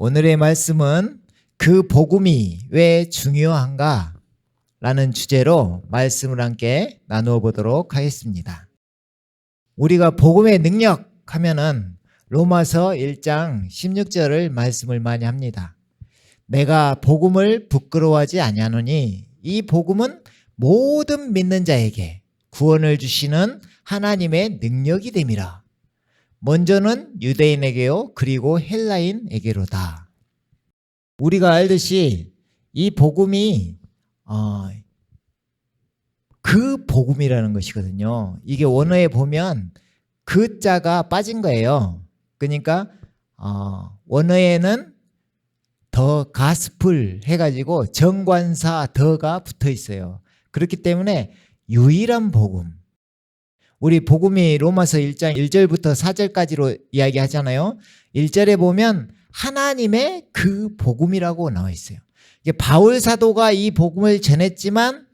오늘의 말씀은 그 복음이 왜 중요한가? 라는 주제로 말씀을 함께 나누어 보도록 하겠습니다. 우리가 복음의 능력 하면은 로마서 1장 16절을 말씀을 많이 합니다. 내가 복음을 부끄러워하지 아니하노니 이 복음은 모든 믿는 자에게 구원을 주시는 하나님의 능력이 됨이라. 먼저는 유대인에게요 그리고 헬라인에게로다. 우리가 알듯이 이 복음이 그 복음이라는 것이거든요. 이게 원어에 보면 그 자가 빠진 거예요. 그러니까 원어에는 더 가스플 해가지고 정관사 더가 붙어 있어요. 그렇기 때문에 유일한 복음. 우리 복음이 로마서 1장 1절부터 4절까지로 이야기하잖아요. 1절에 보면 하나님의 그 복음이라고 나와 있어요. 이게 바울 사도가 이 복음을 전했지만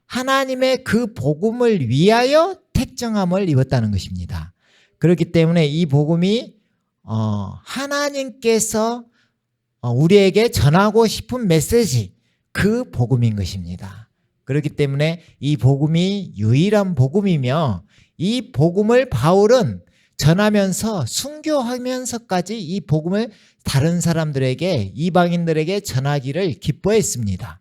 하나님의 그 복음을 위하여 택정함을 입었다는 것입니다. 그렇기 때문에 이 복음이 하나님께서 우리에게 전하고 싶은 메시지, 그 복음인 것입니다. 그렇기 때문에 이 복음이 유일한 복음이며 이 복음을 바울은 전하면서 순교하면서까지 이 복음을 다른 사람들에게, 이방인들에게 전하기를 기뻐했습니다.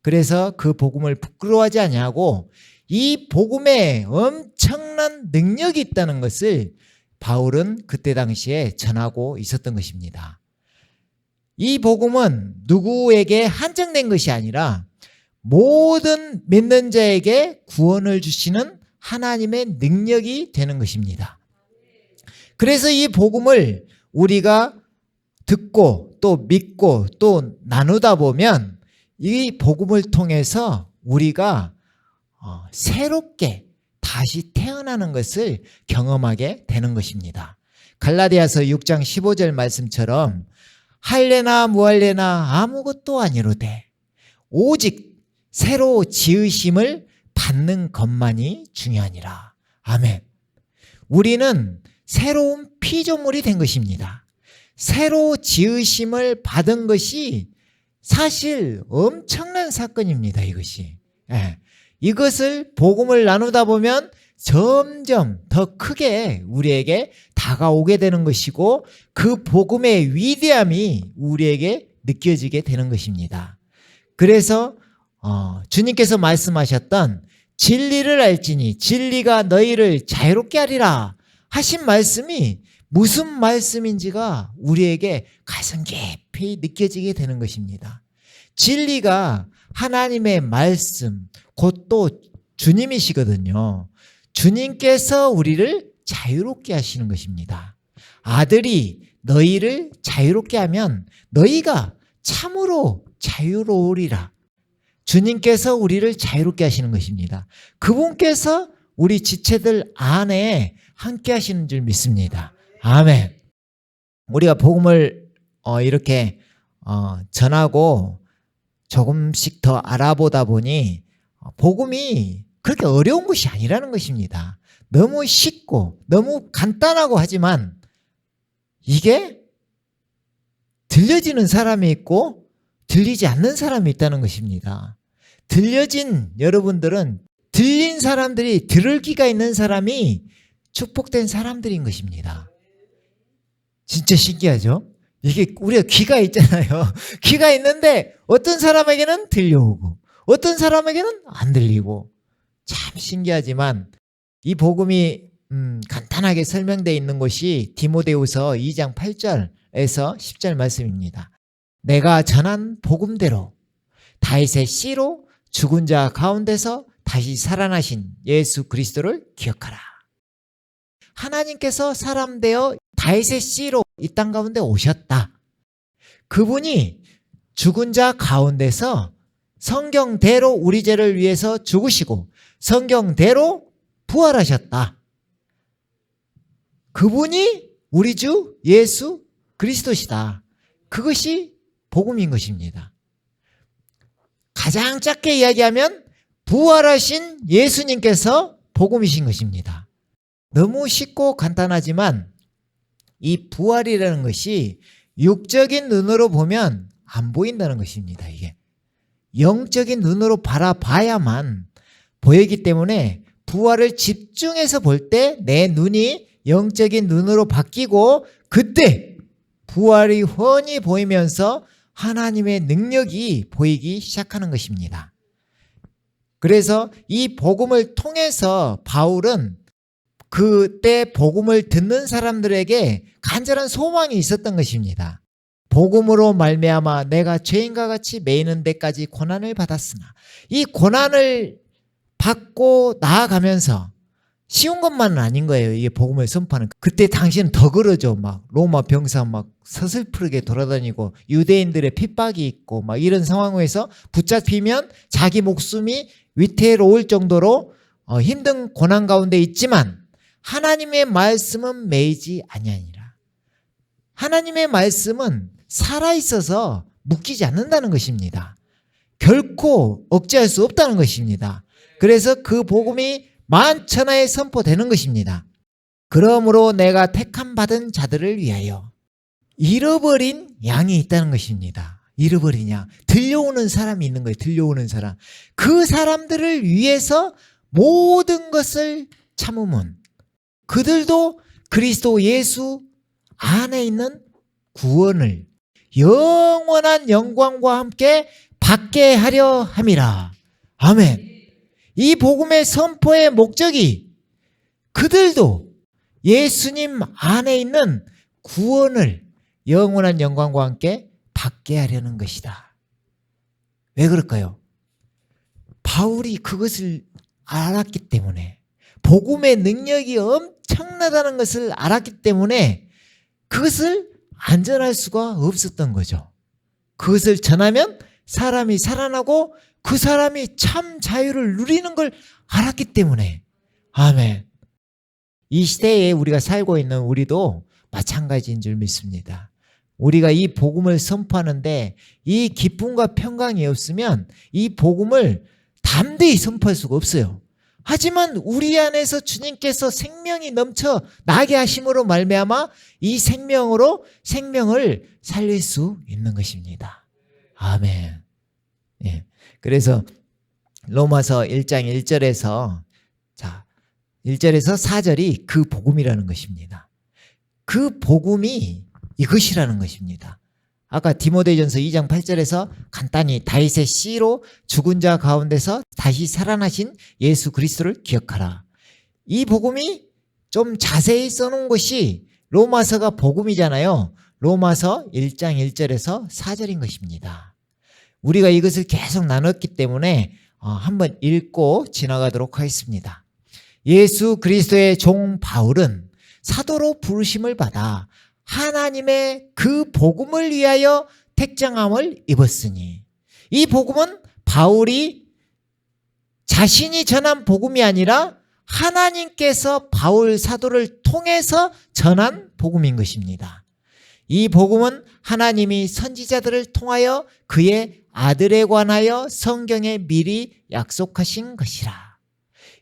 그래서 그 복음을 부끄러워하지 아니하고 이 복음에 엄청난 능력이 있다는 것을 바울은 그때 당시에 전하고 있었던 것입니다. 이 복음은 누구에게 한정된 것이 아니라 모든 믿는 자에게 구원을 주시는 하나님의 능력이 되는 것입니다. 그래서 이 복음을 우리가 듣고 또 믿고 또 나누다 보면 이 복음을 통해서 우리가 새롭게 다시 태어나는 것을 경험하게 되는 것입니다. 갈라디아서 6장 15절 말씀처럼 할래나 무할래나 아무것도 아니로되 오직 새로 지으심을 받는 것만이 중요하니라. 아멘. 우리는 새로운 피조물이 된 것입니다. 새로 지으심을 받은 것이 사실 엄청난 사건입니다. 이것이. 이것을 복음을 나누다 보면 점점 더 크게 우리에게 다가오게 되는 것이고 그 복음의 위대함이 우리에게 느껴지게 되는 것입니다. 그래서 주님께서 말씀하셨던 진리를 알지니 진리가 너희를 자유롭게 하리라 하신 말씀이 무슨 말씀인지가 우리에게 가슴 깊이 느껴지게 되는 것입니다. 진리가 하나님의 말씀, 곧 또 주님이시거든요. 주님께서 우리를 자유롭게 하시는 것입니다. 아들이 너희를 자유롭게 하면 너희가 참으로 자유로우리라. 주님께서 우리를 자유롭게 하시는 것입니다. 그분께서 우리 지체들 안에 함께 하시는 줄 믿습니다. 아멘. 우리가 복음을 이렇게 전하고 조금씩 더 알아보다 보니 복음이 그렇게 어려운 것이 아니라는 것입니다. 너무 쉽고 너무 간단하고 하지만 이게 들려지는 사람이 있고 들리지 않는 사람이 있다는 것입니다. 들려진 여러분들은 들린 사람들이 들을 귀가 있는 사람이 축복된 사람들인 것입니다. 진짜 신기하죠? 이게 우리가 귀가 있잖아요. 귀가 있는데 어떤 사람에게는 들려오고 어떤 사람에게는 안 들리고 참 신기하지만 이 복음이 간단하게 설명되어 있는 것이 디모데후서 2장 8절에서 10절 말씀입니다. 내가 전한 복음대로 다윗의 씨로 죽은 자 가운데서 다시 살아나신 예수 그리스도를 기억하라. 하나님께서 사람 되어 다윗의 씨로 이 땅 가운데 오셨다. 그분이 죽은 자 가운데서 성경대로 우리 죄를 위해서 죽으시고 성경대로 부활하셨다. 그분이 우리 주 예수 그리스도시다. 그것이 복음인 것입니다. 가장 짧게 이야기하면 부활하신 예수님께서 복음이신 것입니다. 너무 쉽고 간단하지만 이 부활이라는 것이 육적인 눈으로 보면 안 보인다는 것입니다. 이게 영적인 눈으로 바라봐야만 보이기 때문에 부활을 집중해서 볼 때 내 눈이 영적인 눈으로 바뀌고 그때 부활이 훤히 보이면서 하나님의 능력이 보이기 시작하는 것입니다. 그래서 이 복음을 통해서 바울은 그때 복음을 듣는 사람들에게 간절한 소망이 있었던 것입니다. 복음으로 말미암아 내가 죄인과 같이 매이는 데까지 고난을 받았으나 이 고난을 받고 나아가면서 쉬운 것만은 아닌 거예요. 이게 복음을 선포하는. 그때 당시는 더 그러죠. 막 로마 병사 막 서슬프르게 돌아다니고 유대인들의 핍박이 있고 막 이런 상황에서 붙잡히면 자기 목숨이 위태로울 정도로 힘든 고난 가운데 있지만 하나님의 말씀은 매이지 아니하니라. 하나님의 말씀은 살아있어서 묶이지 않는다는 것입니다. 결코 억제할 수 없다는 것입니다. 그래서 그 복음이 만천하에 선포되는 것입니다. 그러므로 내가 택함 받은 자들을 위하여 잃어버린 양이 있다는 것입니다. 잃어버린 양. 들려오는 사람이 있는 거예요. 들려오는 사람. 그 사람들을 위해서 모든 것을 참으면 그들도 그리스도 예수 안에 있는 구원을 영원한 영광과 함께 받게 하려 함이라. 아멘. 이 복음의 선포의 목적이 그들도 예수님 안에 있는 구원을 영원한 영광과 함께 받게 하려는 것이다. 왜 그럴까요? 바울이 그것을 알았기 때문에, 복음의 능력이 엄청나다는 것을 알았기 때문에 그것을 안전할 수가 없었던 거죠. 그것을 전하면 사람이 살아나고 그 사람이 참 자유를 누리는 걸 알았기 때문에. 아멘. 이 시대에 우리가 살고 있는 우리도 마찬가지인 줄 믿습니다. 우리가 이 복음을 선포하는데 이 기쁨과 평강이 없으면 이 복음을 담대히 선포할 수가 없어요. 하지만 우리 안에서 주님께서 생명이 넘쳐 나게 하심으로 말미암아 이 생명으로 생명을 살릴 수 있는 것입니다. 아멘. 예. 그래서 로마서 1장 1절에서 1절에서 4절이 그 복음이라는 것입니다. 그 복음이 이것이라는 것입니다. 아까 디모데전서 2장 8절에서 간단히 다윗의 씨로 죽은 자 가운데서 다시 살아나신 예수 그리스도를 기억하라. 이 복음이 좀 자세히 써놓은 것이 로마서가 복음이잖아요. 로마서 1장 1절에서 4절인 것입니다. 우리가 이것을 계속 나눴기 때문에 한번 읽고 지나가도록 하겠습니다. 예수 그리스도의 종 바울은 사도로 부르심을 받아 하나님의 그 복음을 위하여 택정함을 입었으니, 이 복음은 바울이 자신이 전한 복음이 아니라 하나님께서 바울 사도를 통해서 전한 복음인 것입니다. 이 복음은 하나님이 선지자들을 통하여 그의 아들에 관하여 성경에 미리 약속하신 것이라.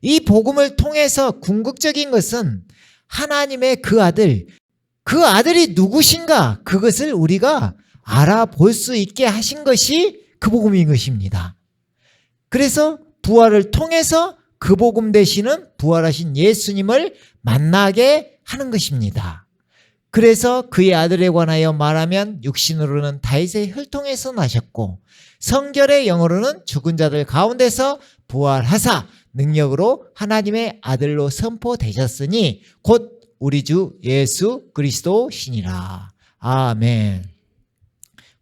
이 복음을 통해서 궁극적인 것은 하나님의 그 아들이 누구신가, 그것을 우리가 알아볼 수 있게 하신 것이 그 복음인 것입니다. 그래서 부활을 통해서 그 복음 되시는 부활하신 예수님을 만나게 하는 것입니다. 그래서 그의 아들에 관하여 말하면 육신으로는 다윗의 혈통에서 나셨고 성결의 영으로는 죽은 자들 가운데서 부활하사 능력으로 하나님의 아들로 선포되셨으니 곧 우리 주 예수 그리스도시니라. 아멘.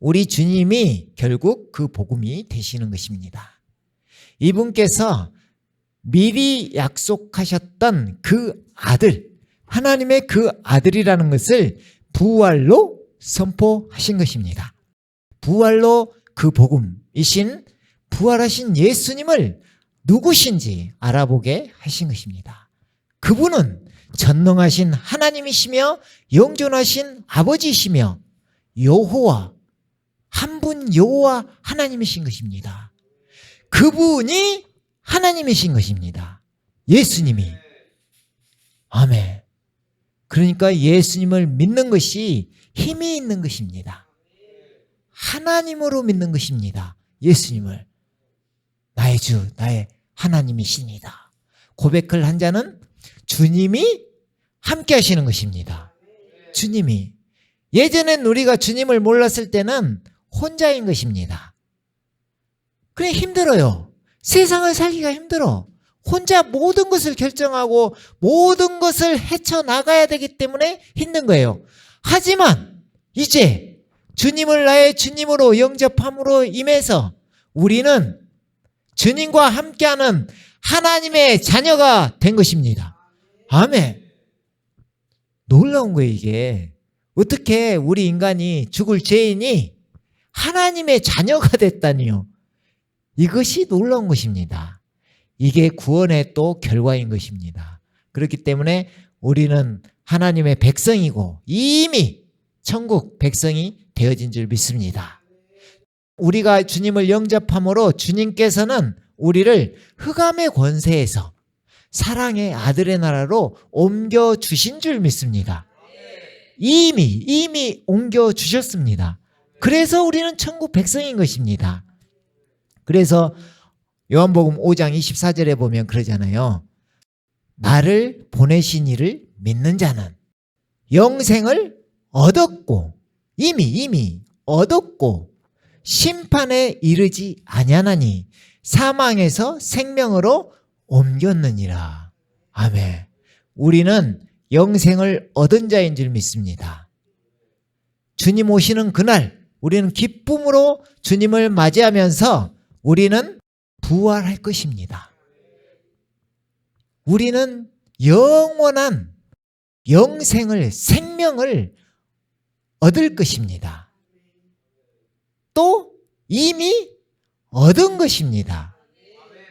우리 주님이 결국 그 복음이 되시는 것입니다. 이분께서 미리 약속하셨던 그 아들, 하나님의 그 아들이라는 것을 부활로 선포하신 것입니다. 부활로 그 복음이신 부활하신 예수님을 누구신지 알아보게 하신 것입니다. 그분은 전능하신 하나님이시며 영존하신 아버지이시며 여호와, 한 분 여호와 하나님이신 것입니다. 그분이 하나님이신 것입니다. 예수님이. 아멘. 그러니까 예수님을 믿는 것이 힘이 있는 것입니다. 하나님으로 믿는 것입니다. 예수님을. 나의 주, 나의 하나님이십니다. 고백을 한 자는 주님이 함께 하시는 것입니다. 주님이. 예전엔 우리가 주님을 몰랐을 때는 혼자인 것입니다. 그래 힘들어요. 세상을 살기가 힘들어. 혼자 모든 것을 결정하고 모든 것을 헤쳐나가야 되기 때문에 힘든 거예요. 하지만 이제 주님을 나의 주님으로 영접함으로 임해서 우리는 주님과 함께하는 하나님의 자녀가 된 것입니다. 아멘. 놀라운 거예요 이게. 어떻게 우리 인간이 죽을 죄인이 하나님의 자녀가 됐다니요. 이것이 놀라운 것입니다. 이게 구원의 또 결과인 것입니다. 그렇기 때문에 우리는 하나님의 백성이고 이미 천국 백성이 되어진 줄 믿습니다. 우리가 주님을 영접함으로 주님께서는 우리를 흑암의 권세에서 사랑의 아들의 나라로 옮겨주신 줄 믿습니다. 이미 옮겨주셨습니다. 그래서 우리는 천국 백성인 것입니다. 그래서 요한복음 5장 24절에 보면 그러잖아요. 나를 보내신 이를 믿는 자는 영생을 얻었고 이미 얻었고 심판에 이르지 아니하나니 사망에서 생명으로 옮겼느니라. 아멘. 우리는 영생을 얻은 자인 줄 믿습니다. 주님 오시는 그날 우리는 기쁨으로 주님을 맞이하면서 우리는 부활할 것입니다. 우리는 영원한 영생을, 생명을 얻을 것입니다. 또 이미 얻은 것입니다.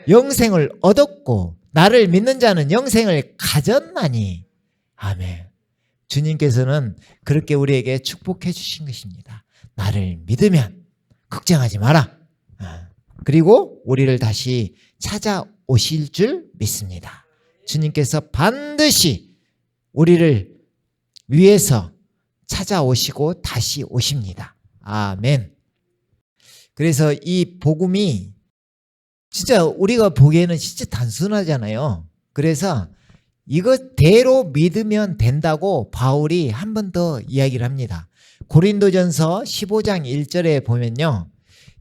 영생을 얻었고 나를 믿는 자는 영생을 가졌나니. 아멘. 주님께서는 그렇게 우리에게 축복해 주신 것입니다. 나를 믿으면 걱정하지 마라. 그리고 우리를 다시 찾아오실 줄 믿습니다. 주님께서 반드시 우리를 위해서 찾아오시고 다시 오십니다. 아멘. 그래서 이 복음이 진짜 우리가 보기에는 진짜 단순하잖아요. 그래서 이것대로 믿으면 된다고 바울이 한 번 더 이야기를 합니다. 고린도전서 15장 1절에 보면요.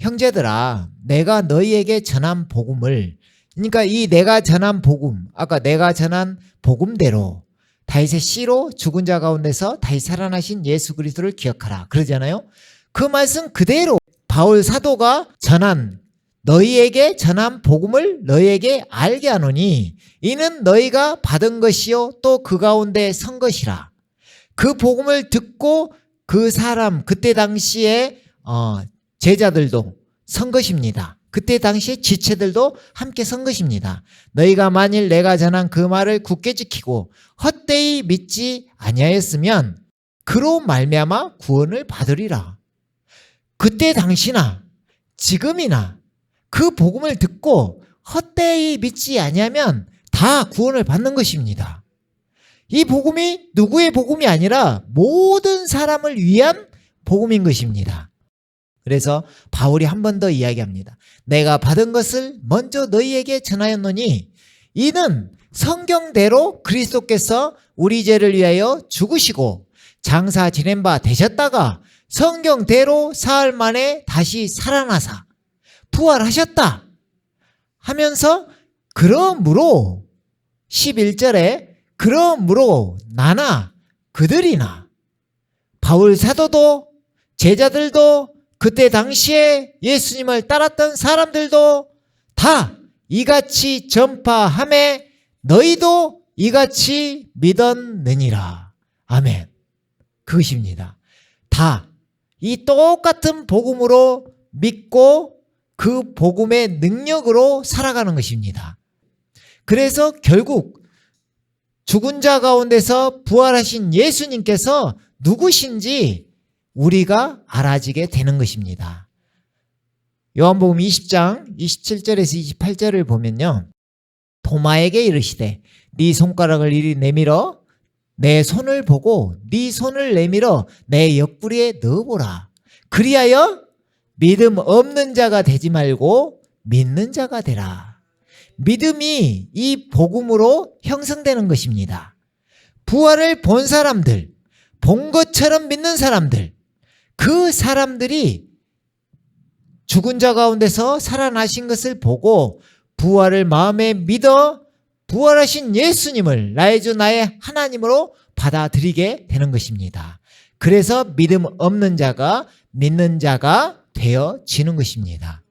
형제들아, 내가 너희에게 전한 복음을, 그러니까 이 내가 전한 복음, 아까 내가 전한 복음대로 다윗의 씨로 죽은 자 가운데서 다시 살아나신 예수 그리스도를 기억하라 그러잖아요. 그 말씀 그대로 바울 사도가 전한, 너희에게 전한 복음을 너희에게 알게 하노니 이는 너희가 받은 것이요 또 그 가운데 선 것이라. 그 복음을 듣고 그 사람 그때 당시에 제자들도 선 것입니다. 그때 당시에 지체들도 함께 선 것입니다. 너희가 만일 내가 전한 그 말을 굳게 지키고 헛되이 믿지 아니하였으면 그로 말미암아 구원을 받으리라. 그때 당시나 지금이나 그 복음을 듣고 헛되이 믿지 아니하면 다 구원을 받는 것입니다. 이 복음이 누구의 복음이 아니라 모든 사람을 위한 복음인 것입니다. 그래서 바울이 한 번 더 이야기합니다. 내가 받은 것을 먼저 너희에게 전하였노니 이는 성경대로 그리스도께서 우리 죄를 위하여 죽으시고 장사 지낸 바 되셨다가 성경대로 사흘 만에 다시 살아나사 부활하셨다 하면서 그러므로 11절에 그러므로 나나 그들이나 바울 사도도 제자들도 그때 당시에 예수님을 따랐던 사람들도 다 이같이 전파하매 너희도 이같이 믿었느니라. 아멘. 그것입니다. 다 이 똑같은 복음으로 믿고 그 복음의 능력으로 살아가는 것입니다. 그래서 결국 죽은 자 가운데서 부활하신 예수님께서 누구신지 우리가 알아지게 되는 것입니다. 요한복음 20장 27절에서 28절을 보면요. 도마에게 이르시되 네 손가락을 이리 내밀어 내 손을 보고 네 손을 내밀어 내 옆구리에 넣어보라. 그리하여 믿음 없는 자가 되지 말고 믿는 자가 되라. 믿음이 이 복음으로 형성되는 것입니다. 부활을 본 사람들, 본 것처럼 믿는 사람들, 그 사람들이 죽은 자 가운데서 살아나신 것을 보고 부활을 마음에 믿어 부활하신 예수님을 나의 주 나의 하나님으로 받아들이게 되는 것입니다. 그래서 믿음 없는 자가 믿는 자가 되어지는 것입니다.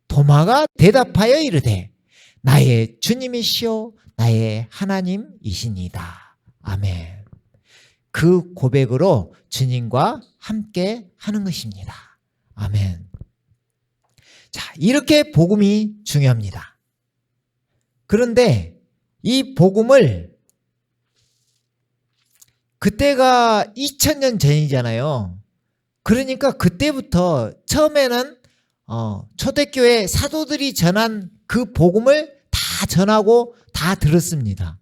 도마가 대답하여 이르되 나의 주님이시오 나의 하나님이시니다. 아멘. 그 고백으로 주님과 함께 하는 것입니다. 아멘. 자, 이렇게 복음이 중요합니다. 그런데 이 복음을 그때가 2000년 전이잖아요. 그러니까 그때부터 처음에는 초대교회 사도들이 전한 그 복음을 다 전하고 다 들었습니다.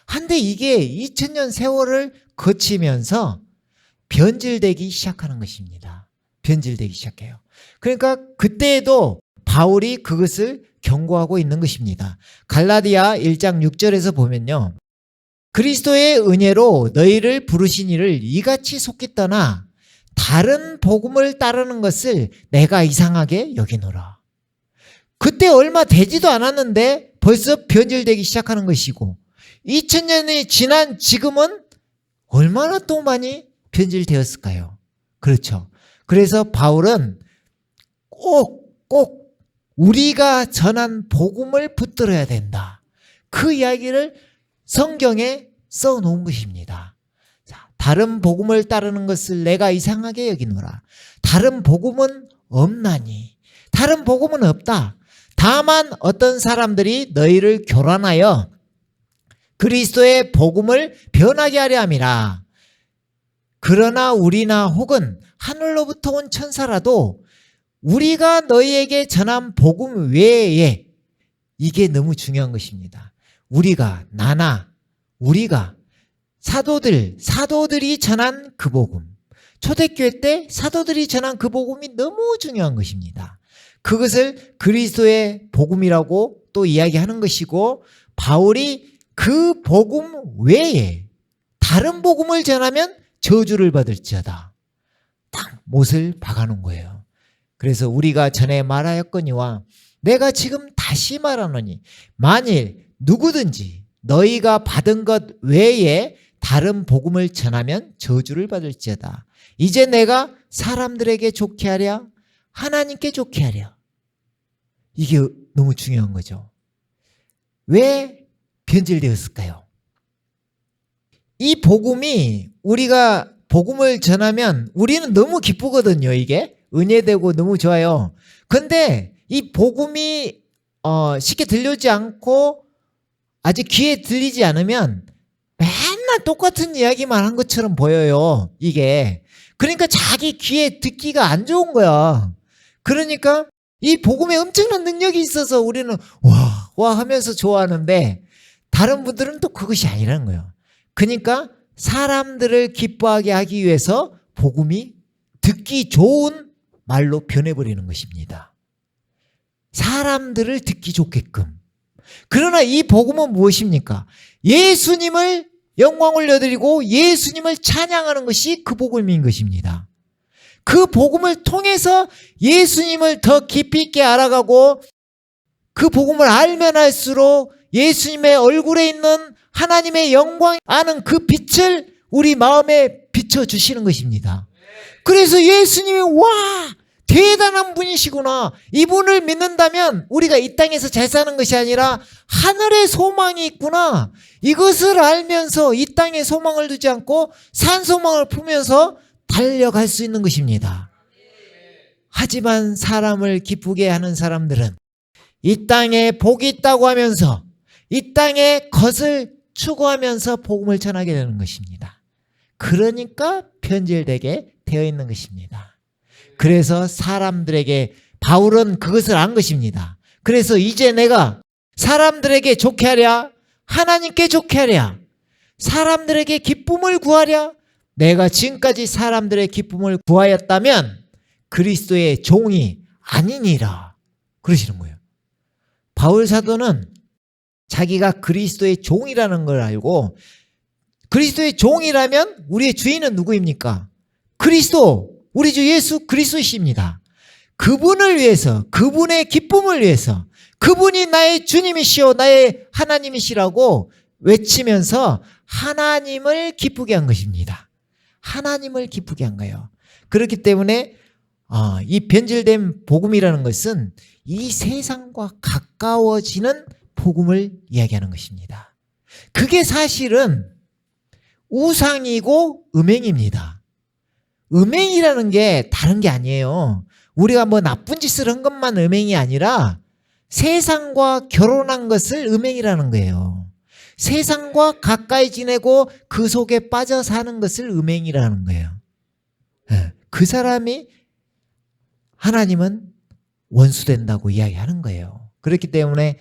한데 이게 2000년 세월을 거치면서 변질되기 시작하는 것입니다. 변질되기 시작해요. 그러니까 그때에도 바울이 그것을 경고하고 있는 것입니다. 갈라디아 1장 6절에서 보면요. 그리스도의 은혜로 너희를 부르신 이를 이같이 속기 떠나 다른 복음을 따르는 것을 내가 이상하게 여기노라. 그때 얼마 되지도 않았는데 벌써 변질되기 시작하는 것이고 2000년이 지난 지금은 얼마나 또 많이 변질되었을까요? 그렇죠. 그래서 바울은 꼭 우리가 전한 복음을 붙들어야 된다. 그 이야기를 성경에 써놓은 것입니다. 자, 다른 복음을 따르는 것을 내가 이상하게 여기노라. 다른 복음은 없나니. 다른 복음은 없다. 다만 어떤 사람들이 너희를 교란하여 그리스도의 복음을 변하게 하려 함이라. 그러나 우리나 혹은 하늘로부터 온 천사라도 우리가 너희에게 전한 복음 외에, 이게 너무 중요한 것입니다. 우리가 사도들이 전한 그 복음, 초대교회 때 사도들이 전한 그 복음이 너무 중요한 것입니다. 그것을 그리스도의 복음이라고 또 이야기하는 것이고, 바울이 그 복음 외에 다른 복음을 전하면 저주를 받을지어다. 딱 못을 박아놓은 거예요. 그래서 우리가 전에 말하였거니와 내가 지금 다시 말하노니 만일 누구든지 너희가 받은 것 외에 다른 복음을 전하면 저주를 받을지어다. 이제 내가 사람들에게 좋게 하랴 하나님께 좋게 하랴. 이게 너무 중요한 거죠. 왜 변질되었을까요? 이 복음이, 우리가 복음을 전하면 우리는 너무 기쁘거든요. 이게 은혜되고 너무 좋아요. 근데 이 복음이 쉽게 들려오지 않고 아직 귀에 들리지 않으면 맨날 똑같은 이야기만 한 것처럼 보여요. 이게 그러니까 자기 귀에 듣기가 안 좋은 거야. 그러니까 이 복음에 엄청난 능력이 있어서 우리는 와 하면서 좋아하는데 다른 분들은 또 그것이 아니라는 거예요. 그러니까 사람들을 기뻐하게 하기 위해서 복음이 듣기 좋은 말로 변해버리는 것입니다. 사람들을 듣기 좋게끔. 그러나 이 복음은 무엇입니까? 예수님을 영광 올려드리고 예수님을 찬양하는 것이 그 복음인 것입니다. 그 복음을 통해서 예수님을 더 깊이 있게 알아가고 그 복음을 알면 알수록 예수님의 얼굴에 있는 하나님의 영광 아는 그 빛을 우리 마음에 비춰주시는 것입니다. 그래서 예수님이 대단한 분이시구나. 이분을 믿는다면 우리가 이 땅에서 잘 사는 것이 아니라 하늘의 소망이 있구나. 이것을 알면서 이 땅에 소망을 두지 않고 산 소망을 품으면서 달려갈 수 있는 것입니다. 하지만 사람을 기쁘게 하는 사람들은 이 땅에 복이 있다고 하면서 이 땅에 것을 추구하면서 복음을 전하게 되는 것입니다. 그러니까 변질되게 되어 있는 것입니다. 그래서 사람들에게 바울은 그것을 안 것입니다. 그래서 이제 내가 사람들에게 좋게 하랴 하나님께 좋게 하랴. 사람들에게 기쁨을 구하랴. 내가 지금까지 사람들의 기쁨을 구하였다면 그리스도의 종이 아니니라. 그러시는 거예요. 바울 사도는 자기가 그리스도의 종이라는 걸 알고, 그리스도의 종이라면 우리의 주인은 누구입니까? 그리스도, 우리 주 예수 그리스도이십니다. 그분을 위해서, 그분의 기쁨을 위해서, 그분이 나의 주님이시오, 나의 하나님이시라고 외치면서 하나님을 기쁘게 한 것입니다. 하나님을 기쁘게 한 거예요. 그렇기 때문에 이 변질된 복음이라는 것은 이 세상과 가까워지는 복음을 이야기하는 것입니다. 그게 사실은 우상이고 음행입니다. 음행이라는 게 다른 게 아니에요. 우리가 뭐 나쁜 짓을 한 것만 음행이 아니라 세상과 결혼한 것을 음행이라는 거예요. 세상과 가까이 지내고 그 속에 빠져 사는 것을 음행이라는 거예요. 그 사람이 하나님은 원수된다고 이야기하는 거예요. 그렇기 때문에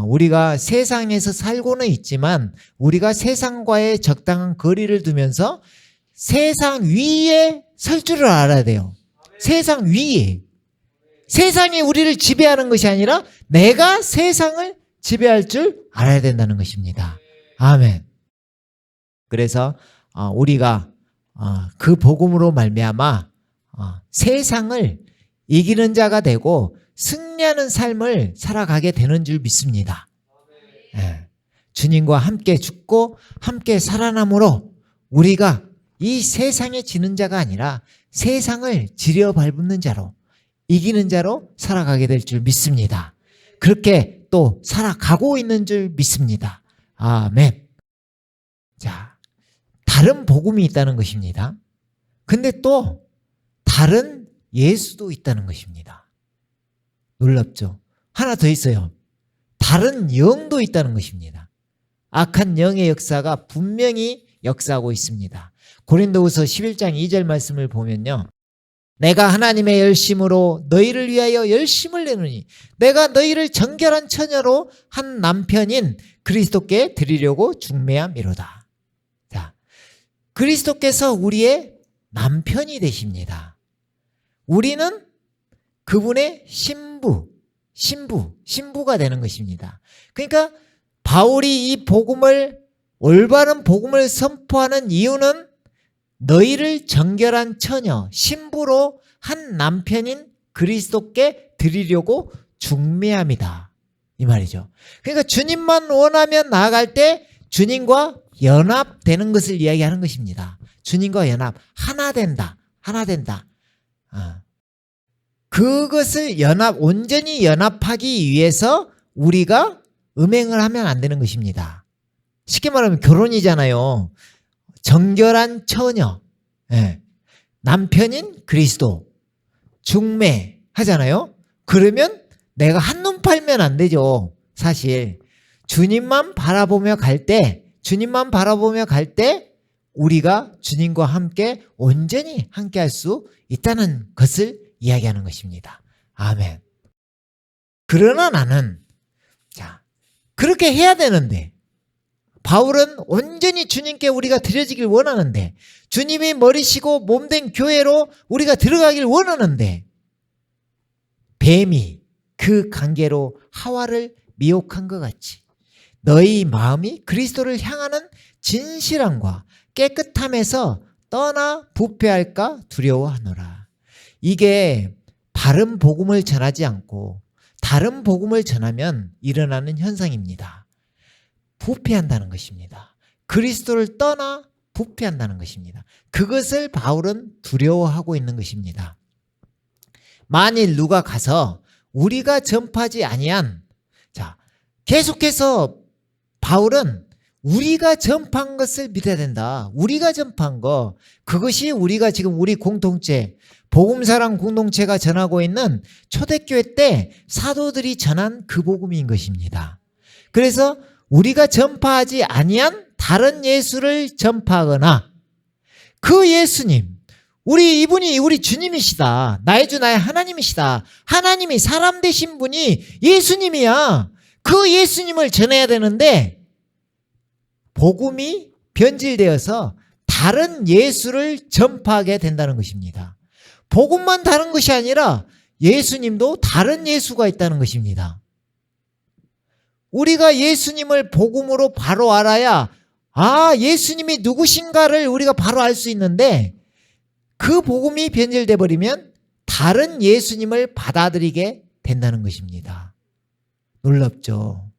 우리가 세상에서 살고는 있지만 우리가 세상과의 적당한 거리를 두면서 세상 위에 설 줄을 알아야 돼요. 세상 위에. 세상이 우리를 지배하는 것이 아니라 내가 세상을 지배할 줄 알아야 된다는 것입니다. 아멘. 그래서 우리가 그 복음으로 말미암아 세상을 이기는 자가 되고 승리하는 삶을 살아가게 되는 줄 믿습니다. 주님과 함께 죽고 함께 살아남으로 우리가 이 세상에 지는 자가 아니라 세상을 지려밟는 자로, 이기는 자로 살아가게 될 줄 믿습니다. 그렇게 또 살아가고 있는 줄 믿습니다. 아멘. 자, 다른 복음이 있다는 것입니다. 근데 또 다른 예수도 있다는 것입니다. 놀랍죠? 하나 더 있어요. 다른 영도 있다는 것입니다. 악한 영의 역사가 분명히 역사하고 있습니다. 고린도후서 11장 2절 말씀을 보면요. 내가 하나님의 열심으로 너희를 위하여 열심을 내노니 내가 너희를 정결한 처녀로 한 남편인 그리스도께 드리려고 중매함이로다. 자, 그리스도께서 우리의 남편이 되십니다. 우리는 그분의 신부가 되는 것입니다. 그러니까 바울이 이 복음을, 올바른 복음을 선포하는 이유는 너희를 정결한 처녀, 신부로 한 남편인 그리스도께 드리려고 중매함이다. 이 말이죠. 그러니까 주님만 원하면 나아갈 때 주님과 연합되는 것을 이야기하는 것입니다. 주님과 연합, 하나 된다. 그것을 온전히 연합하기 위해서 우리가 음행을 하면 안 되는 것입니다. 쉽게 말하면 결혼이잖아요. 정결한 처녀, 남편인 그리스도, 중매 하잖아요. 그러면 내가 한눈 팔면 안 되죠. 사실 주님만 바라보며 갈 때 우리가 주님과 함께 온전히 함께 할 수 있다는 것을 이야기하는 것입니다. 아멘. 그러나 나는, 자, 그렇게 해야 되는데, 바울은 온전히 주님께 우리가 드려지길 원하는데, 주님이 머리시고 몸된 교회로 우리가 들어가길 원하는데, 뱀이 그 관계로 하와를 미혹한 것 같이 너희 마음이 그리스도를 향하는 진실함과 깨끗함에서 떠나 부패할까 두려워하노라. 이게 바른 복음을 전하지 않고 다른 복음을 전하면 일어나는 현상입니다. 부패한다는 것입니다. 그리스도를 떠나 부패한다는 것입니다. 그것을 바울은 두려워하고 있는 것입니다. 만일 누가 가서 우리가 전파하지 아니한, 자, 계속해서 바울은 우리가 전파한 것을 믿어야 된다. 우리가 전파한 거, 그것이 우리가 지금 우리 공동체, 복음사랑 공동체가 전하고 있는 초대교회 때 사도들이 전한 그 복음인 것입니다. 그래서 우리가 전파하지 아니한 다른 예수를 전파하거나 그 예수님, 이분이 우리 주님이시다. 나의 주 나의 하나님이시다. 하나님이 사람 되신 분이 예수님이야. 그 예수님을 전해야 되는데 복음이 변질되어서 다른 예수를 전파하게 된다는 것입니다. 복음만 다른 것이 아니라 예수님도 다른 예수가 있다는 것입니다. 우리가 예수님을 복음으로 바로 알아야 예수님이 누구신가를 우리가 바로 알 수 있는데, 그 복음이 변질돼 버리면 다른 예수님을 받아들이게 된다는 것입니다. 놀랍죠?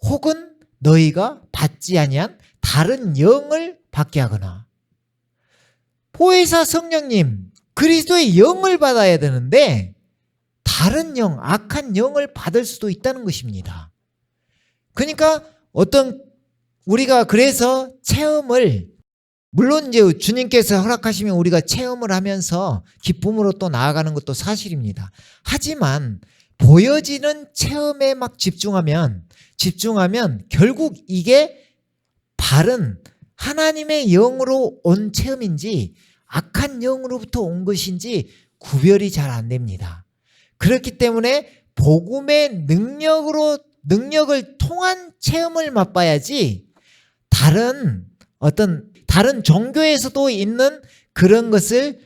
혹은 너희가 받지 아니한 다른 영을 받게 하거나, 보혜사 성령님, 그리스도의 영을 받아야 되는데 다른 영, 악한 영을 받을 수도 있다는 것입니다. 그러니까 우리가 그래서 체험을, 물론 이제 주님께서 허락하시면 우리가 체험을 하면서 기쁨으로 또 나아가는 것도 사실입니다. 하지만 보여지는 체험에 막 집중하면 결국 이게 바른 하나님의 영으로 온 체험인지 악한 영으로부터 온 것인지 구별이 잘 안 됩니다. 그렇기 때문에 복음의 능력을 통한 체험을 맛봐야지, 다른 종교에서도 있는 그런 것을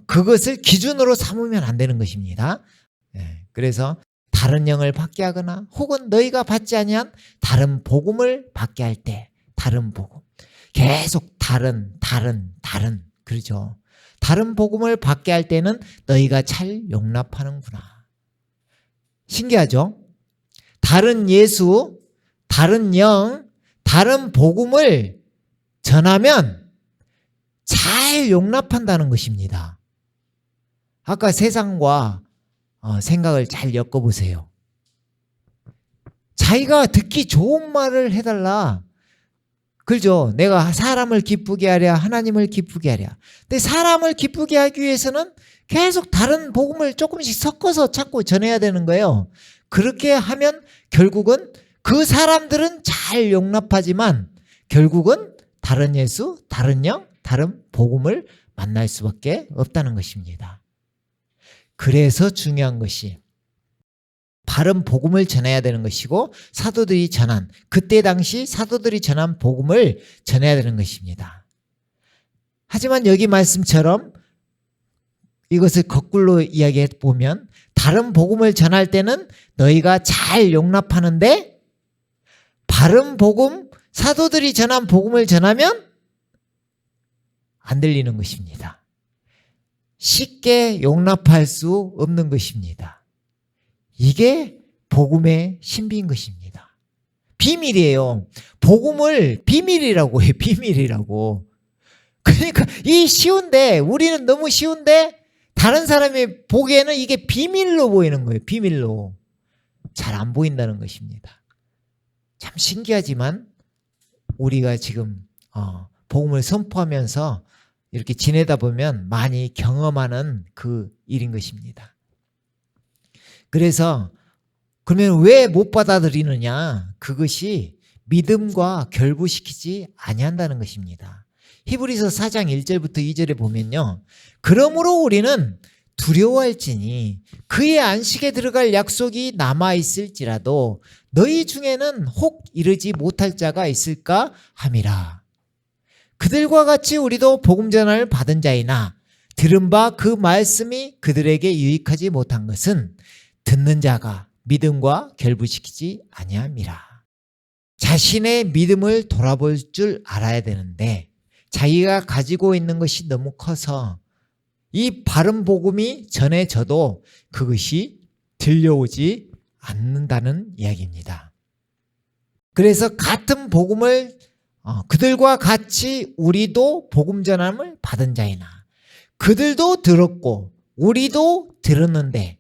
그것을 기준으로 삼으면 안 되는 것입니다. 그래서 다른 영을 받게 하거나 혹은 너희가 받지 아니한 다른 복음을 받게 할 때, 다른 복음, 계속 다른 그러죠. 다른 복음을 받게 할 때는 너희가 잘 용납하는구나. 신기하죠? 다른 예수, 다른 영, 다른 복음을 전하면 잘 용납한다는 것입니다. 아까 세상과 생각을 잘 엮어보세요. 자기가 듣기 좋은 말을 해달라. 그죠? 내가 사람을 기쁘게 하랴, 하나님을 기쁘게 하랴. 근데 사람을 기쁘게 하기 위해서는 계속 다른 복음을 조금씩 섞어서 자꾸 전해야 되는 거예요. 그렇게 하면 결국은 그 사람들은 잘 용납하지만 결국은 다른 예수, 다른 영, 다른 복음을 만날 수밖에 없다는 것입니다. 그래서 중요한 것이 바른 복음을 전해야 되는 것이고, 사도들이 전한, 그때 당시 사도들이 전한 복음을 전해야 되는 것입니다. 하지만 여기 말씀처럼 이것을 거꾸로 이야기해 보면, 다른 복음을 전할 때는 너희가 잘 용납하는데 바른 복음, 사도들이 전한 복음을 전하면 안 들리는 것입니다. 쉽게 용납할 수 없는 것입니다. 이게 복음의 신비인 것입니다. 비밀이에요. 복음을 비밀이라고 해요. 비밀이라고. 그러니까 우리는 너무 쉬운데 다른 사람이 보기에는 이게 비밀로 보이는 거예요. 비밀로. 잘 안 보인다는 것입니다. 참 신기하지만 우리가 지금 복음을 선포하면서 이렇게 지내다 보면 많이 경험하는 그 일인 것입니다. 그래서 그러면 왜 못 받아들이느냐? 그것이 믿음과 결부시키지 아니한다는 것입니다. 히브리서 4장 1절부터 2절에 보면요, 그러므로 우리는 두려워할지니 그의 안식에 들어갈 약속이 남아있을지라도 너희 중에는 혹 이르지 못할 자가 있을까 함이라. 그들과 같이 우리도 복음 전환을 받은 자이나 들은 바 그 말씀이 그들에게 유익하지 못한 것은 듣는 자가 믿음과 결부시키지 아니함이라. 자신의 믿음을 돌아볼 줄 알아야 되는데 자기가 가지고 있는 것이 너무 커서 이 바른 복음이 전해져도 그것이 들려오지 않는다는 이야기입니다. 그래서 같은 복음을 그들과 같이 우리도 복음 전함을 받은 자이나, 그들도 들었고 우리도 들었는데,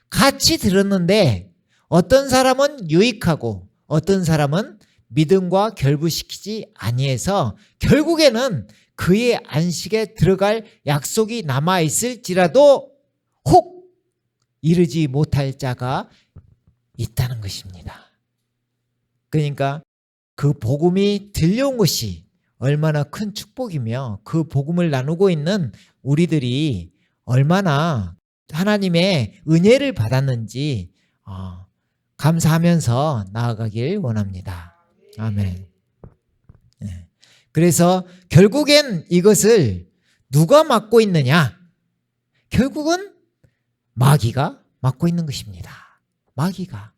같이 들었는데 어떤 사람은 유익하고 어떤 사람은 믿음과 결부시키지 아니해서 결국에는 그의 안식에 들어갈 약속이 남아있을지라도 혹 이르지 못할 자가 있다는 것입니다. 그러니까 그 복음이 들려온 것이 얼마나 큰 축복이며 그 복음을 나누고 있는 우리들이 얼마나 하나님의 은혜를 받았는지 감사하면서 나아가길 원합니다. 아멘. 예. 그래서 결국엔 이것을 누가 맡고 있느냐? 결국은 마귀가 맡고 있는 것입니다. 마귀가.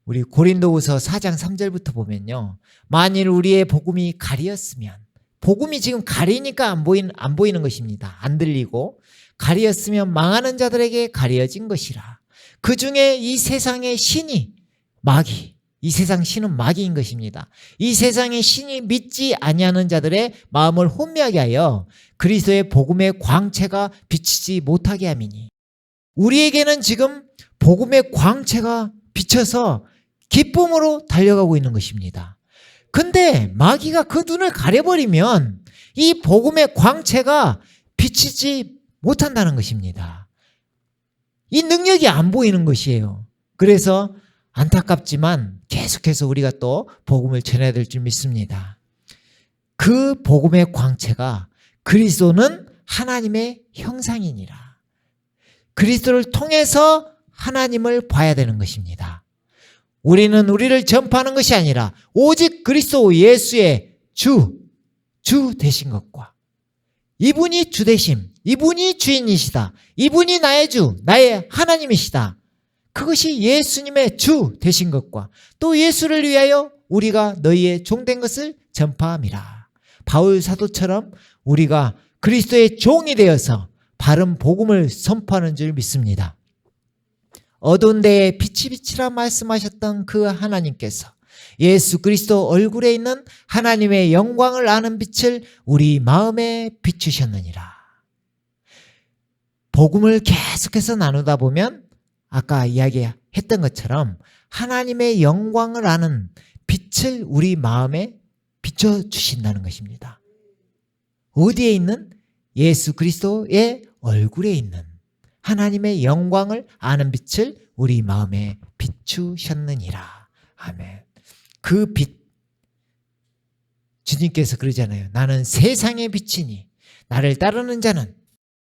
우리 고린도후서 4장 3절부터 보면요. 만일 우리의 복음이 가리었으면, 복음이 지금 가리니까 안 보이는 것입니다. 안 들리고, 가리었으면 망하는 자들에게 가려진 것이라. 그 중에 이 세상의 신이 마귀, 이 세상 신은 마귀인 것입니다. 이 세상의 신이 믿지 아니하는 자들의 마음을 혼미하게 하여 그리스도의 복음의 광채가 비치지 못하게 함이니. 우리에게는 지금 복음의 광채가 비쳐서 기쁨으로 달려가고 있는 것입니다. 근데 마귀가 그 눈을 가려버리면 이 복음의 광채가 비치지 못한다는 것입니다. 이 능력이 안 보이는 것이에요. 그래서 안타깝지만 계속해서 우리가 또 복음을 전해야 될 줄 믿습니다. 그 복음의 광채가 그리스도는 하나님의 형상이니라. 그리스도를 통해서 하나님을 봐야 되는 것입니다. 우리는 우리를 전파하는 것이 아니라 오직 그리스도 예수의 주 되신 것과 이분이 주 되심, 이분이 주인이시다, 이분이 나의 주, 나의 하나님이시다. 그것이 예수님의 주 되신 것과 또 예수를 위하여 우리가 너희의 종된 것을 전파함이라. 바울 사도처럼 우리가 그리스도의 종이 되어서 바른 복음을 선포하는 줄 믿습니다. 어두운 데에 빛이 비치라 말씀하셨던 그 하나님께서 예수 그리스도 얼굴에 있는 하나님의 영광을 아는 빛을 우리 마음에 비추셨느니라. 복음을 계속해서 나누다 보면 아까 이야기했던 것처럼 하나님의 영광을 아는 빛을 우리 마음에 비춰주신다는 것입니다. 어디에 있는? 예수 그리스도의 얼굴에 있는 하나님의 영광을 아는 빛을 우리 마음에 비추셨느니라. 아멘. 그 빛, 주님께서 그러잖아요. 나는 세상의 빛이니 나를 따르는 자는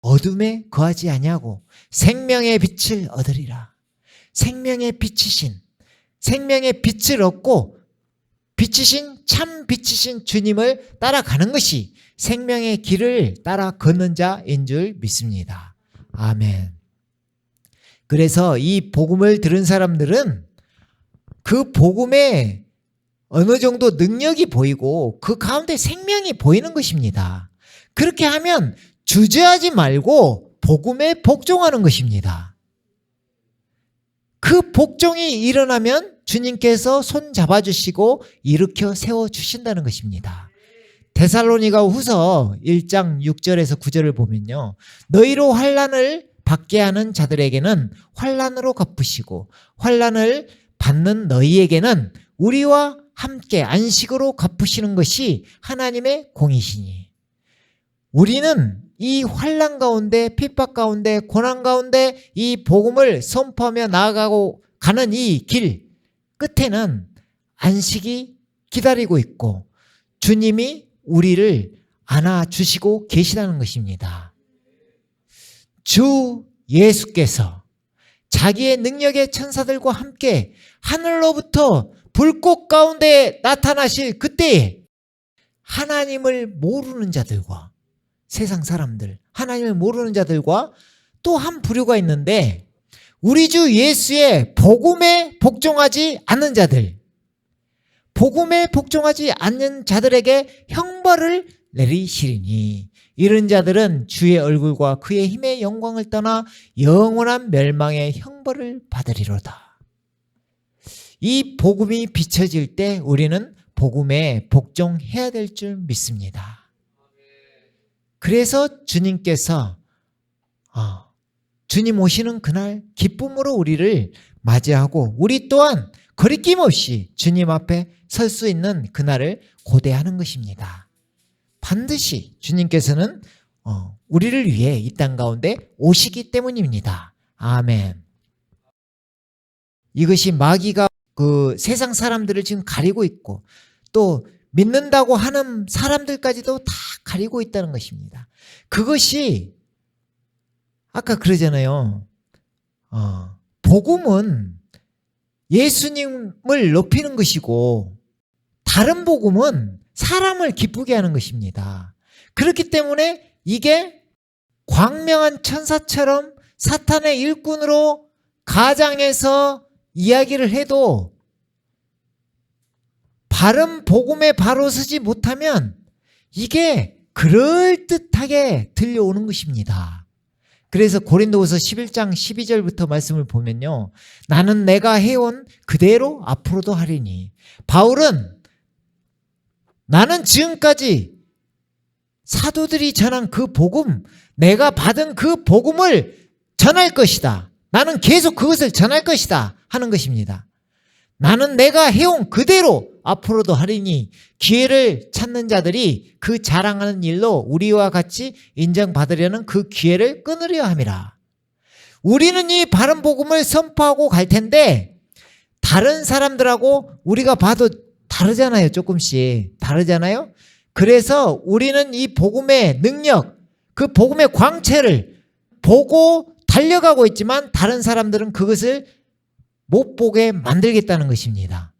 어둠에 거하지 아니하고 생명의 빛을 얻으리라. 생명의 빛이신, 생명의 빛을 얻고 빛이신, 참 빛이신 주님을 따라가는 것이 생명의 길을 따라 걷는 자인 줄 믿습니다. 아멘. 그래서 이 복음을 들은 사람들은 그 복음에 어느 정도 능력이 보이고 그 가운데 생명이 보이는 것입니다. 그렇게 하면 주저하지 말고 복음에 복종하는 것입니다. 그 복종이 일어나면 주님께서 손 잡아주시고 일으켜 세워주신다는 것입니다. 데살로니가 후서 1장 6절에서 9절을 보면요. 너희로 환난을 받게 하는 자들에게는 환난으로 갚으시고 환난을 받는 너희에게는 우리와 함께 안식으로 갚으시는 것이 하나님의 공이시니. 우리는 이 환난 가운데, 핍박 가운데, 고난 가운데 이 복음을 선포하며 나아가고 가는 이 길 끝에는 안식이 기다리고 있고 주님이 우리를 안아주시고 계시다는 것입니다. 주 예수께서 자기의 능력의 천사들과 함께 하늘로부터 불꽃 가운데 나타나실 그때에 하나님을 모르는 자들과 세상 사람들, 하나님을 모르는 자들과 또 한 부류가 있는데 우리 주 예수의 복음에 복종하지 않는 자들, 복음에 복종하지 않는 자들에게 형벌을 내리시리니 이런 자들은 주의 얼굴과 그의 힘의 영광을 떠나 영원한 멸망의 형벌을 받으리로다. 이 복음이 비춰질 때 우리는 복음에 복종해야 될 줄 믿습니다. 그래서 주님께서 주님 오시는 그날 기쁨으로 우리를 맞이하고 우리 또한 거리낌 없이 주님 앞에 설 수 있는 그날을 고대하는 것입니다. 반드시 주님께서는 우리를 위해 이 땅 가운데 오시기 때문입니다. 아멘. 이것이 마귀가 그 세상 사람들을 지금 가리고 있고 또 믿는다고 하는 사람들까지도 다 가리고 있다는 것입니다. 그것이 아까 그러잖아요. 복음은 예수님을 높이는 것이고 다 바른 복음은 사람을 기쁘게 하는 것입니다. 그렇기 때문에 이게 광명한 천사처럼 사탄의 일꾼으로 가장해서 이야기를 해도 바른 복음에 바로 서지 못하면 이게 그럴듯하게 들려오는 것입니다. 그래서 고린도후서 11장 12절부터 말씀을 보면요, 나는 내가 해온 그대로 앞으로도 하리니. 바울은 나는 지금까지 사도들이 전한 그 복음, 내가 받은 그 복음을 전할 것이다. 나는 계속 그것을 전할 것이다 하는 것입니다. 나는 내가 해온 그대로 앞으로도 하리니 기회를 찾는 자들이 그 자랑하는 일로 우리와 같이 인정받으려는 그 기회를 끊으려 함이라. 우리는 이 바른 복음을 선포하고 갈 텐데 다른 사람들하고 우리가 봐도 다르잖아요. 조금씩 다르잖아요. 그래서 우리는 이 복음의 능력, 그 복음의 광채를 보고 달려가고 있지만 다른 사람들은 그것을 못 보게 만들겠다는 것입니다.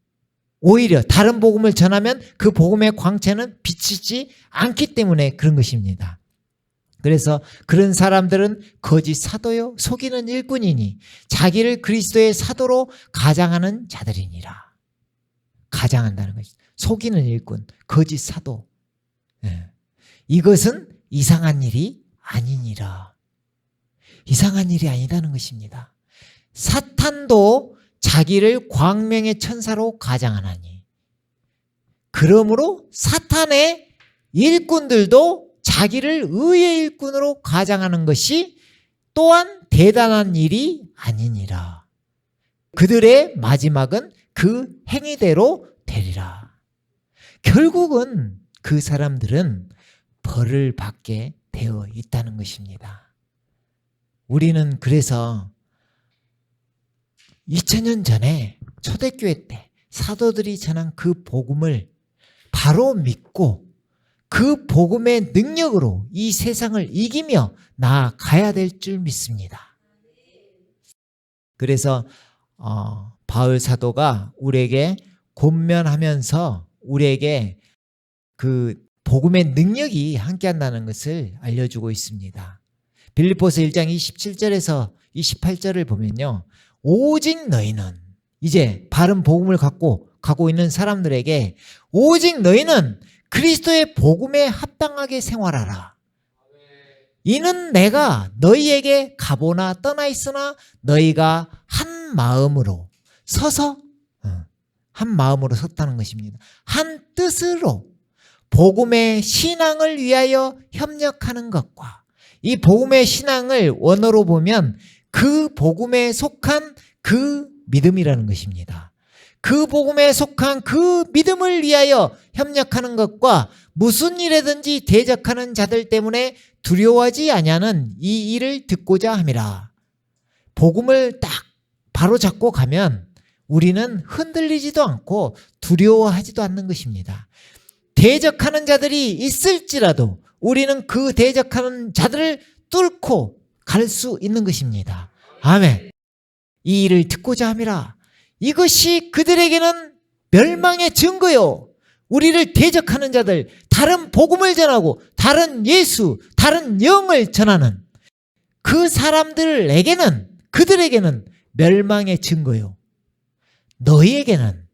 오히려 다른 복음을 전하면 그 복음의 광채는 비치지 않기 때문에 그런 것입니다. 그래서 그런 사람들은 거짓 사도요 속이는 일꾼이니 자기를 그리스도의 사도로 가장하는 자들이니라. 가장한다는 것이죠. 속이는 일꾼, 거짓 사도. 이것은 이상한 일이 아니니라. 이상한 일이 아니다는 것입니다. 사탄도 자기를 광명의 천사로 가장하나니 그러므로 사탄의 일꾼들도 자기를 의의 일꾼으로 가장하는 것이 또한 대단한 일이 아니니라. 그들의 마지막은 그 행위대로 되리라. 결국은 그 사람들은 벌을 받게 되어 있다는 것입니다. 우리는 그래서 2000년 전에 초대교회 때 사도들이 전한 그 복음을 바로 믿고 그 복음의 능력으로 이 세상을 이기며 나아가야 될 줄 믿습니다. 그래서 바울 사도가 우리에게 권면하면서 우리에게 그 복음의 능력이 함께한다는 것을 알려주고 있습니다. 빌립보서 1장 27절에서 28절을 보면요, 오직 너희는, 이제 바른 복음을 갖고 가고 있는 사람들에게 오직 너희는 그리스도의 복음에 합당하게 생활하라. 이는 내가 너희에게 가보나 떠나 있으나 너희가 한 마음으로 서서, 한 마음으로 섰다는 것입니다. 한 뜻으로 복음의 신앙을 위하여 협력하는 것과, 이 복음의 신앙을 원어로 보면 그 복음에 속한 그 믿음이라는 것입니다. 그 복음에 속한 그 믿음을 위하여 협력하는 것과 무슨 일에든지 대적하는 자들 때문에 두려워하지 아니하는 이 일을 듣고자 함이라. 복음을 딱 바로 잡고 가면 우리는 흔들리지도 않고 두려워하지도 않는 것입니다. 대적하는 자들이 있을지라도 우리는 그 대적하는 자들을 뚫고 갈 수 있는 것입니다. 아멘. 이 일을 듣고자 함이라. 이것이 그들에게는 멸망의 증거요. 우리를 대적하는 자들, 다른 복음을 전하고 다른 예수, 다른 영을 전하는 그 사람들에게는, 그들에게는 멸망의 증거요. 너희에게는,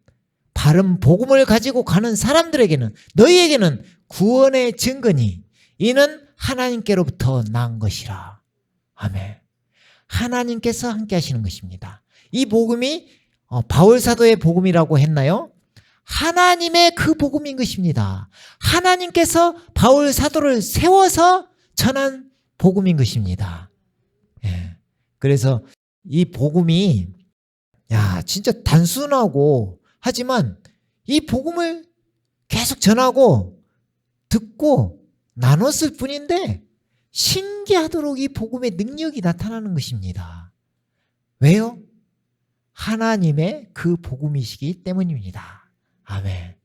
바른 복음을 가지고 가는 사람들에게는, 너희에게는 구원의 증거니 이는 하나님께로부터 난 것이라. 아멘. 하나님께서 함께 하시는 것입니다. 이 복음이 바울 사도의 복음이라고 했나요? 하나님의 그 복음인 것입니다. 하나님께서 바울 사도를 세워서 전한 복음인 것입니다. 예. 그래서 이 복음이 진짜 단순하고, 하지만 이 복음을 계속 전하고 듣고 나눴을 뿐인데 신기하도록 이 복음의 능력이 나타나는 것입니다. 왜요? 하나님의 그 복음이시기 때문입니다. 아멘.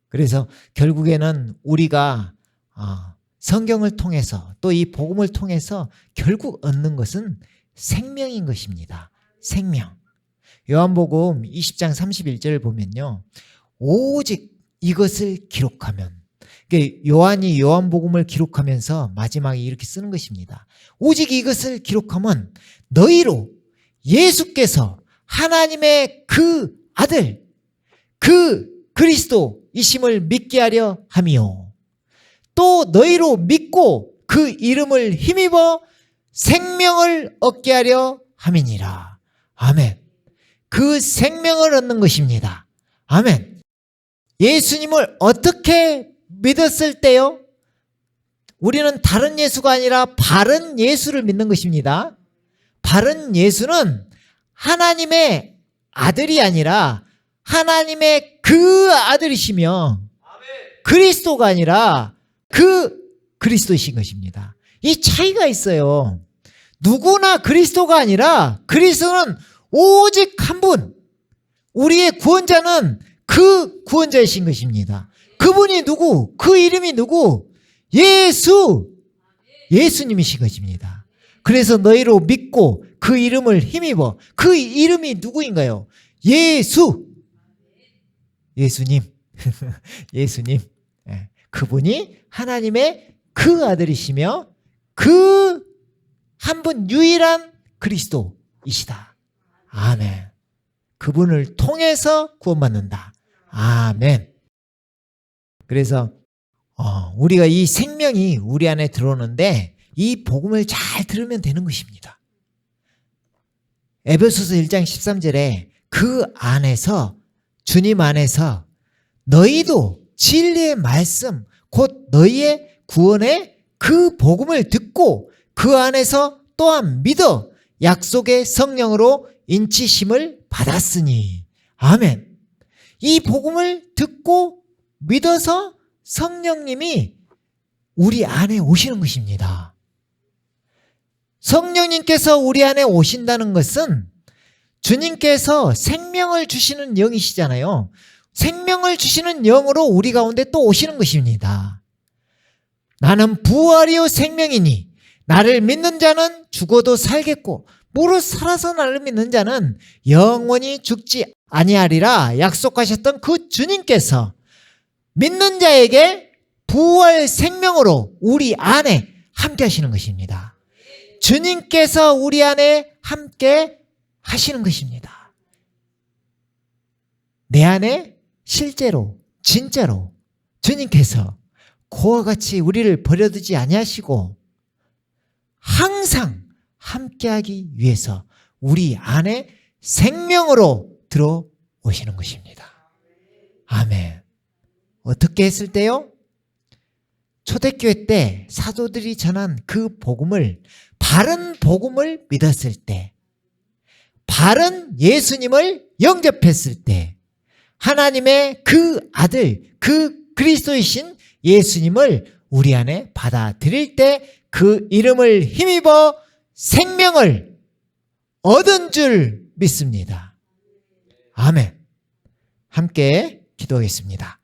그래서 결국에는 우리가 성경을 통해서 또 이 복음을 통해서 결국 얻는 것은 생명인 것입니다. 생명. 요한복음 20장 31절을 보면요, 오직 이것을 기록하면, 요한이 요한복음을 기록하면서 마지막에 이렇게 쓰는 것입니다. 오직 이것을 기록하면 너희로 예수께서 하나님의 그 아들, 그 그리스도이심을 믿게 하려 함이요, 또 너희로 믿고 그 이름을 힘입어 생명을 얻게 하려 함이니라. 아멘. 그 생명을 얻는 것입니다. 아멘. 예수님을 어떻게 믿었을 때요? 우리는 다른 예수가 아니라 바른 예수를 믿는 것입니다. 바른 예수는 하나님의 아들이 아니라 하나님의 그 아들이시며 그리스도가 아니라 그 그리스도이신 것입니다. 이 차이가 있어요. 누구나 그리스도가 아니라 그리스도는 오직 한 분, 우리의 구원자는 그 구원자이신 것입니다. 그분이 누구? 그 이름이 누구? 예수님이신 것입니다. 그래서 너희로 믿고 그 이름을 힘입어. 그 이름이 누구인가요? 예수님. 예수님. 그분이 하나님의 그 아들이시며 그 한 분 유일한 그리스도이시다. 아멘. 그분을 통해서 구원받는다. 아멘. 그래서 우리가 이 생명이 우리 안에 들어오는데 이 복음을 잘 들으면 되는 것입니다. 에베소서 1장 13절에 그 안에서, 주님 안에서 너희도 진리의 말씀, 곧 너희의 구원의 그 복음을 듣고 그 안에서 또한 믿어 약속의 성령으로 인치심을 받았으니. 아멘. 이 복음을 듣고 믿어서 성령님이 우리 안에 오시는 것입니다. 성령님께서 우리 안에 오신다는 것은 주님께서 생명을 주시는 영이시잖아요. 생명을 주시는 영으로 우리 가운데 또 오시는 것입니다. 나는 부활이요 생명이니 나를 믿는 자는 죽어도 살겠고 무릇 살아서 나를 믿는 자는 영원히 죽지 아니하리라 약속하셨던 그 주님께서 믿는 자에게 부활 생명으로 우리 안에 함께 하시는 것입니다. 주님께서 우리 안에 함께 하시는 것입니다. 내 안에 실제로 진짜로 주님께서 그와 같이 우리를 버려두지 아니하시고 항상 함께하기 위해서 우리 안에 생명으로 들어오시는 것입니다. 아멘. 어떻게 했을 때요? 초대교회 때 사도들이 전한 그 복음을, 바른 복음을 믿었을 때, 바른 예수님을 영접했을 때, 하나님의 그 아들, 그 그리스도이신 예수님을 우리 안에 받아들일 때 그 이름을 힘입어 생명을 얻은 줄 믿습니다. 아멘. 함께 기도하겠습니다.